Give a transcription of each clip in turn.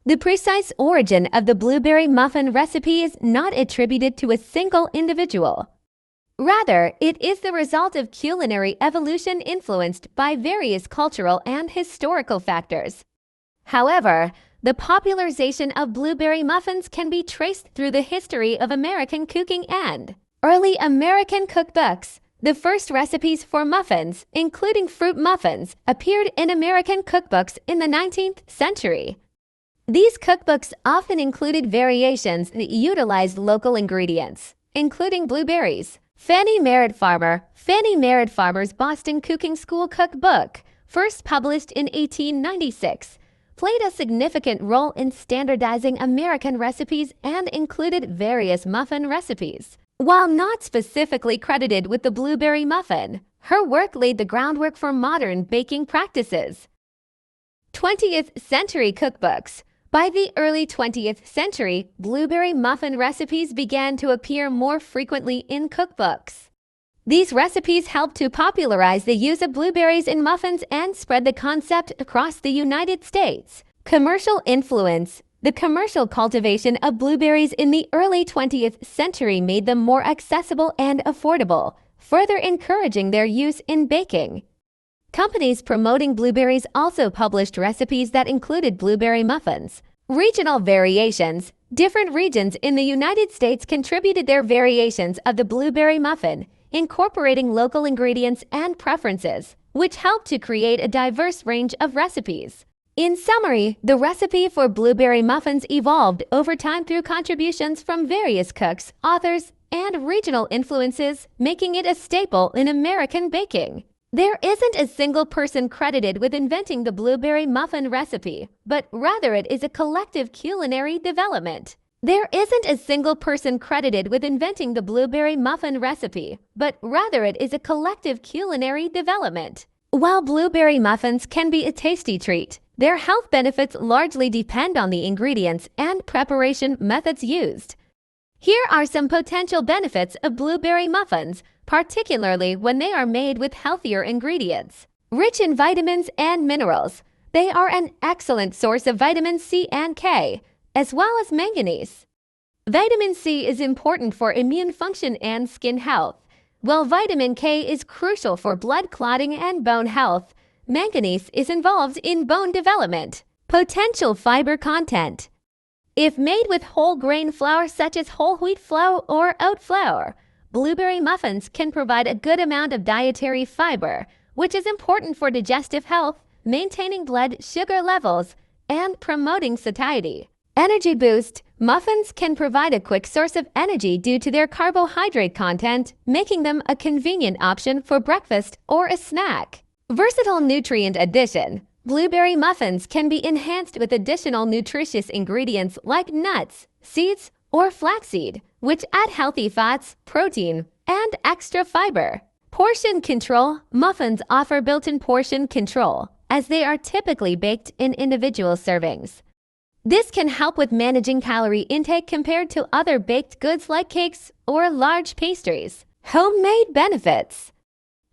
The precise origin of the blueberry muffin recipe is not attributed to a single individual. Rather, it is the result of culinary evolution influenced by various cultural and historical factors. However, the popularization of blueberry muffins can be traced through the history of American cooking and early American cookbooks. The first recipes for muffins, including fruit muffins, appeared in American cookbooks in the 19th century. These cookbooks often included variations that utilized local ingredients, including blueberries. Fannie Merritt Farmer's Boston Cooking School Cookbook, first published in 1896, played a significant role in standardizing American recipes and included various muffin recipes. While not specifically credited with the blueberry muffin, her work laid the groundwork for modern baking practices. 20th Century Cookbooks. By the early 20th century, blueberry muffin recipes began to appear more frequently in cookbooks. These recipes helped to popularize the use of blueberries in muffins and spread the concept across the United States. Commercial influence. The commercial cultivation of blueberries in the early 20th century made them more accessible and affordable, further encouraging their use in baking. Companies promoting blueberries also published recipes that included blueberry muffins. Regional variations. Different regions in the United States contributed their variations of the blueberry muffin, incorporating local ingredients and preferences, which helped to create a diverse range of recipes. In summary, the recipe for blueberry muffins evolved over time through contributions from various cooks, authors, and regional influences, making it a staple in American baking. There isn't a single person credited with inventing the blueberry muffin recipe, but rather it is a collective culinary development. There isn't a single person credited with inventing the blueberry muffin recipe, but rather it is a collective culinary development. While blueberry muffins can be a tasty treat, their health benefits largely depend on the ingredients and preparation methods used. Here are some potential benefits of blueberry muffins, particularly when they are made with healthier ingredients. Rich in vitamins and minerals, they are an excellent source of vitamin C and K, as well as manganese. Vitamin C is important for immune function and skin health, while vitamin K is crucial for blood clotting and bone health. Manganese is involved in bone development. Potential fiber content. If made with whole grain flour such as whole wheat flour or oat flour, blueberry muffins can provide a good amount of dietary fiber, which is important for digestive health, maintaining blood sugar levels, and promoting satiety. Energy boost. Muffins can provide a quick source of energy due to their carbohydrate content, making them a convenient option for breakfast or a snack. Versatile nutrient addition. Blueberry muffins can be enhanced with additional nutritious ingredients like nuts, seeds, or flaxseed, which add healthy fats, protein, and extra fiber. Portion control. Muffins offer built-in portion control, as they are typically baked in individual servings. This can help with managing calorie intake compared to other baked goods like cakes or large pastries. Homemade benefits.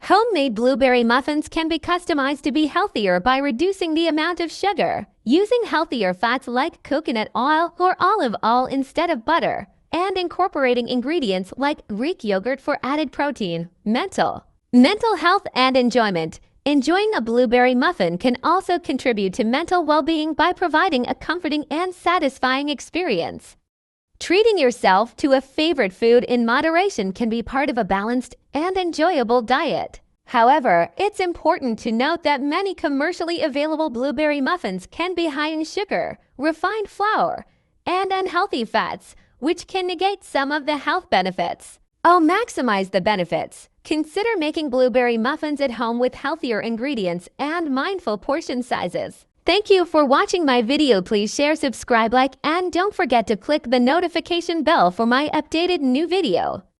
Homemade blueberry muffins can be customized to be healthier by reducing the amount of sugar, using healthier fats like coconut oil or olive oil instead of butter, and incorporating ingredients like Greek yogurt for added protein. Mental health and enjoyment. Enjoying a blueberry muffin can also contribute to mental well-being by providing a comforting and satisfying experience. Treating yourself to a favorite food in moderation can be part of a balanced and enjoyable diet. However, it's important to note that many commercially available blueberry muffins can be high in sugar, refined flour, and unhealthy fats, which can negate some of the health benefits. Maximize the benefits. Consider making blueberry muffins at home with healthier ingredients and mindful portion sizes. Thank you for watching my video. Please share, subscribe, like, and don't forget to click the notification bell for my updated new video.